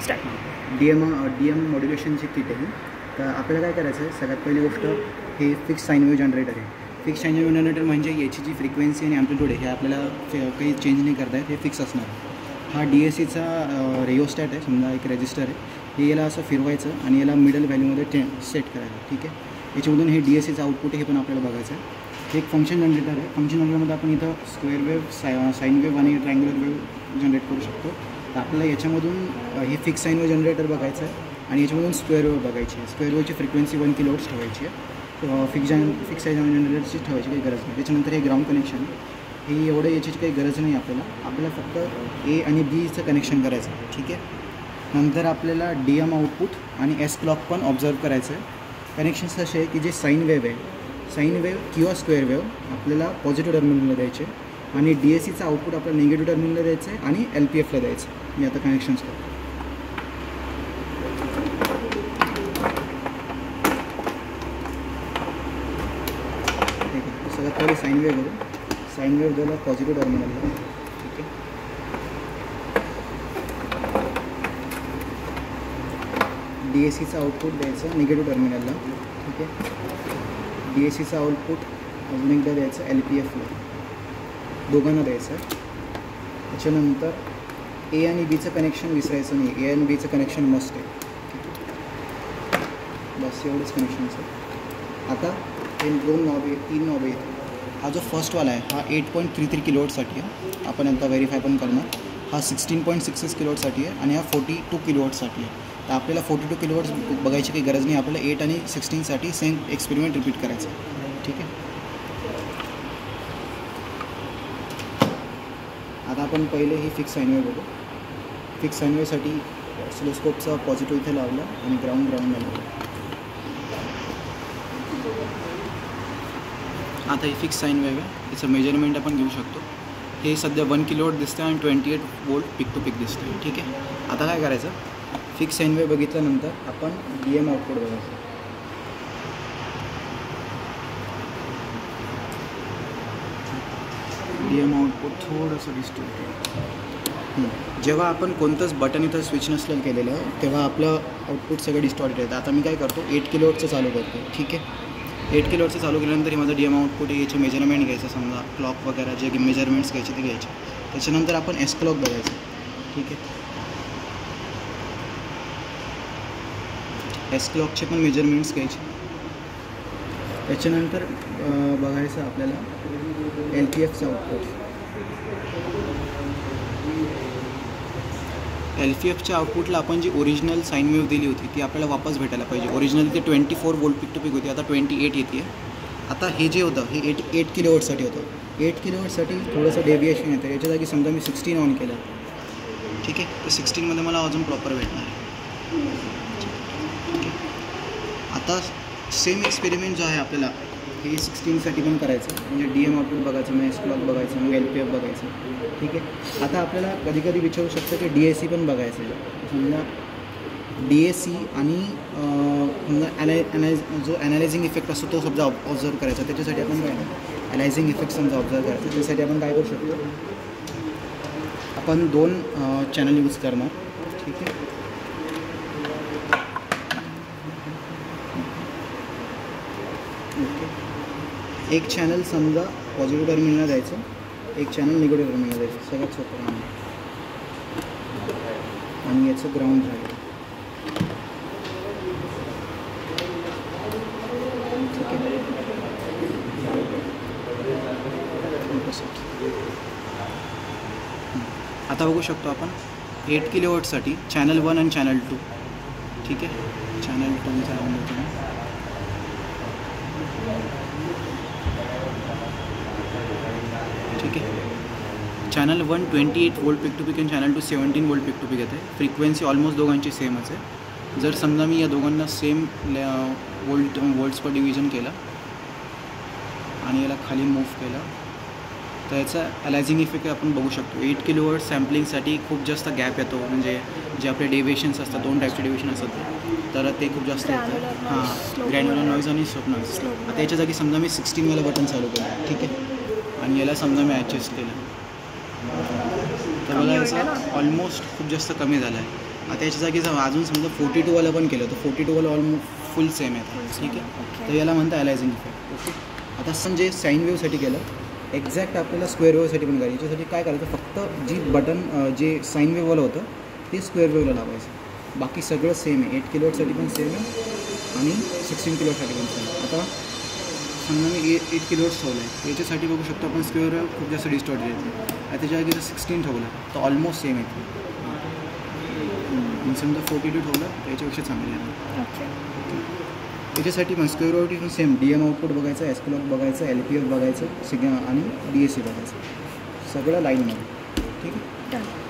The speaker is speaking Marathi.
स्टार्ट. डी एम मॉड्युलेशनची किट आहे. तर आपल्याला काय करायचं आहे, सगळ्यात पहिली गोष्ट हे फिक्स साईन वेव्ह जनरेटर आहे. फिक्स साईन वेव्ह जनरेटर म्हणजे याची जी फ्रिक्वेन्सी आणि ॲम्प्लिट्यूड आहे हे आपल्याला काही चेंज नाही करता येत, हे फिक्स असणार. हा DACचा रेओस्टॅट आहे, समजा एक रेजिस्टर आहे. हे याला असं फिरवायचं आणि याला मिडल व्हॅल्यूमध्ये सेट करायचं. ठीक आहे. याच्यामधून हे DACचं आउटपुट हे पण आपल्याला बघायचं आहे. हे एक फंक्शन जनरेटर आहे. फंक्शन जनरेटरमध्ये आपण इथं स्क्वेअर वेव्ह, साईन वेव्ह आणि ट्रायंग्युलर वेव्ह जनरेट करू शकतो. तर आपल्याला याच्यामधून हे फिक्स साईन वेव्ह जनरेटर बघायचं आहे आणि याच्यामधून स्क्वेअर वेव्ह बघायची आहे. स्क्वेअर वेव्हची फ्रिक्वेन्सी 1 किलोहर्ट्झ ठेवायची आहे. फिक्स साईन वेव्ह जनरेटरची ठेवायची काही गरज नाही. त्याच्यानंतर हे ग्राउंड कनेक्शन हे एवढं याची काही गरज नाही आपल्याला फक्त A आणि Bचं कनेक्शन करायचं आहे. ठीक आहे. नंतर आपल्याला DM आउटपुट आणि S क्लॉक पण ऑब्झर्व करायचं आहे. कनेक्शन्स असे आहे की जे साईन वेव्ह आहे, साईन वेव्ह किंवा स्क्वेअर वेव्ह आपल्याला पॉझिटिव्ह टर्मिनलला द्यायचे आणि DACचं आउटपुट आपल्याला निगेटिव्ह टर्मिनलला द्यायचं आहे आणि LPFला द्यायचं. मी आता कनेक्शन्स करतो. ठीक आहे. सगळ्यात पहिले साईन वेव्ह करू. साईन वेव्ह द्यायला पॉझिटिव्ह टर्मिनलला. ठीक आहे. DACचं आउटपुट द्यायचं निगेटिव्ह टर्मिनलला. ठीक आहे. DACचं आउटपुट अजून एकदा द्यायचं LPFला, दोघांना द्यायचं. त्याच्यानंतर A आणि Bचं कनेक्शन विसरायचं नाही. A आणि Bचं कनेक्शन मस्ट आहे. बस एवढंच कनेक्शनचं. आता हे 2 नॉब आहे, 3 नॉब आहे. हा जो फर्स्टवाला आहे हा 8.33 किलोवॉटसाठी आहे. आपण आता व्हेरीफाय पण करणार. हा 16.66 किलोवॉटसाठी आहे आणि हा 42 किलोवॉटसाठी आहे. तर आपल्याला 42 किलोवॉट्स बघायची काही गरज नाही. आपल्याला 8 आणि 16साठी सेम एक्सपेरिमेंट रिपीट करायचं. ठीक आहे. आता आपण पहिले ही फिक्स साईन वेव्ह बघू. फिक्स साईन वेव्हसाठी ऑसिलोस्कोपचा पॉझिटिव्ह इथे लावला आणि ग्राउंडला लावला. आता ही फिक्स साईन वेव्ह आहे, याचं मेजरमेंट आपण घेऊ शकतो. हे सध्या 1 किलोवॉट दिसतं आणि 28 वोल्ट पिक टू पिक दिसतं. ठीक आहे. आता काय करायचं, फिक्स साईन वेव्ह बघितल्यानंतर आपण DM आउटपुट बघायचं. DM आउटपुट थोडंसं डिस्टॉर्टेड. जेव्हा आपण कोणतंच बटन इथं स्विच नसलेलं केलेलं तेव्हा आपलं आउटपुट सगळं डिस्टॉर्टेड येतं. आता मी काय करतो, 8 किलोवॉटचं चालू करतो. ठीक आहे. 8 किलोवॉटचं चालू केल्यानंतर हे माझं DM आउटपुट आहे, याचे मेजरमेंट घ्यायचं. समजा क्लॉक वगैरे जे मेजरमेंट्स घ्यायचे ते घ्यायचे. त्याच्यानंतर आपण S क्लॉक बघायचं. ठीक आहे. S क्लॉकचे पण मेजरमेंट्स घ्यायचे. त्याच्यानंतर बघायचं आपल्याला LPFचं आउटपुट. LPFच्या आउटपुटला आपण जी ओरिजिनल साईन वेव्ह दिली होती ती आपल्याला वापस भेटायला पाहिजे. ओरिजिनल ते 24 वोल्ट पिक टू पिक होती, आता 28 येते. आता हे जे होतं हे 8 किलोवॉटसाठी होतं. 8 किलोवॉटसाठी थोडंसं डेविएशन येतं. याच्या जागी समजा मी 16 ऑन केलं. ठीक आहे. तर 16मध्ये मला अजून प्रॉपर भेटणार आहे. आता सेम एक्सपेरिमेंट जो आहे आपल्याला हे 16साठी पण करायचं. म्हणजे DM आउटपुट बघायचं, मग S क्लॉक बघायचं, मग LPF बघायचं. ठीक आहे. आता आपल्याला कधी कधी विचारू शकतं की DAC पण बघायचं आहे. समजा DAC आणि जो ॲनालायझिंग इफेक्ट असतो तो समजा ऑब्झर्व करायचा. त्याच्यासाठी आपण काय ॲनालायझिंग इफेक्ट समजा ऑब्झर्व करायचं. त्यासाठी आपण काय करू शकतो, आपण 2 चॅनल यूज करणार. ठीक आहे. ओके. एक चॅनल समजा पॉझिटिव्ह टर्मिनलला द्यायचं, एक चॅनल निगेटिव्ह टर्मिनलला द्यायचं. सगळ्यात सोपं आहे. आणि याचं ग्राउंड राहील. ठीक आहे. आता बघू शकतो आपण 8 किलोवॉटसाठी चॅनल 1 आणि चॅनल 2. ठीक आहे. चॅनल 2चा लावून देतो. ठीक आहे. चॅनल 1 28 वोल्ट पिक टू पिक आणि चॅनल 2 17 वोल्ट पिक टू पिक येते. फ्रिक्वेन्सी ऑलमोस्ट दोघांची सेमच आहे. जर समजा मी या दोघांना सेम वोल्ट्स पर डिव्हिजन केलं आणि याला खाली मूव्ह केलं तर याचा अलायझिंग इफेक्ट आपण बघू शकतो. 8 किलोवॉट सॅम्पलिंगसाठी खूप जास्त गॅप येतो. म्हणजे जे आपले डेव्हिएशन्स असतात, 2 टाईपचे डेव्हिएशन असतात तर ते खूप जास्त येतं. हां, ग्रॅन्युलर नॉईज आणि स्लोप नॉईज. आता याच्या जागी समजा मी 16वाला बटन चालू केलं. ठीक आहे. आणि याला समजा मी ॲडजस्ट केलं तर बघा याचा ऑलमोस्ट खूप जास्त कमी झाला आहे. आता याच्या जागी अजून समजा 42 वाला पण केलं तर 42 वाला ऑलमोस्ट फुल सेम आहे, ठीक आहे. तर याला म्हणता अलायझिंग इफेक्ट. ओके. आता जे साईन वेवसाठी केलं एक्झॅक्ट आपल्याला स्क्वेअर वेवसाठी पण करायचं. याच्यासाठी काय करायचं, फक्त जी बटन जे साईन वेववालं होतं ते स्क्वेअर वेवला लावायचं. बाकी सगळं सेम आहे. 8 किलोवॉटसाठी पण सेम आहे आणि 16 किलोवॉटसाठी पण सेम आहे. आता समजा मी 8 किलोवॉट्स ठेवलं आहे, याच्यासाठी बघू शकतो आपण स्क्वेअर वेव खूप जास्त डिस्टॉर्ट येते. आता त्याच्या जागी 16 ठेवलं तर ऑलमोस्ट सेम येते. समजा 42 ठेवलं तर याच्यापेक्षा चांगली आहे. याच्यासाठी पण स्क्वेअर वेवटी पण सेम DM आउटपुट बघायचं, एस क्लॉक बघायचं, LPF बघायचं, आणि DAC बघायचं, सगळं लाईनमध्ये. ठीक आहे.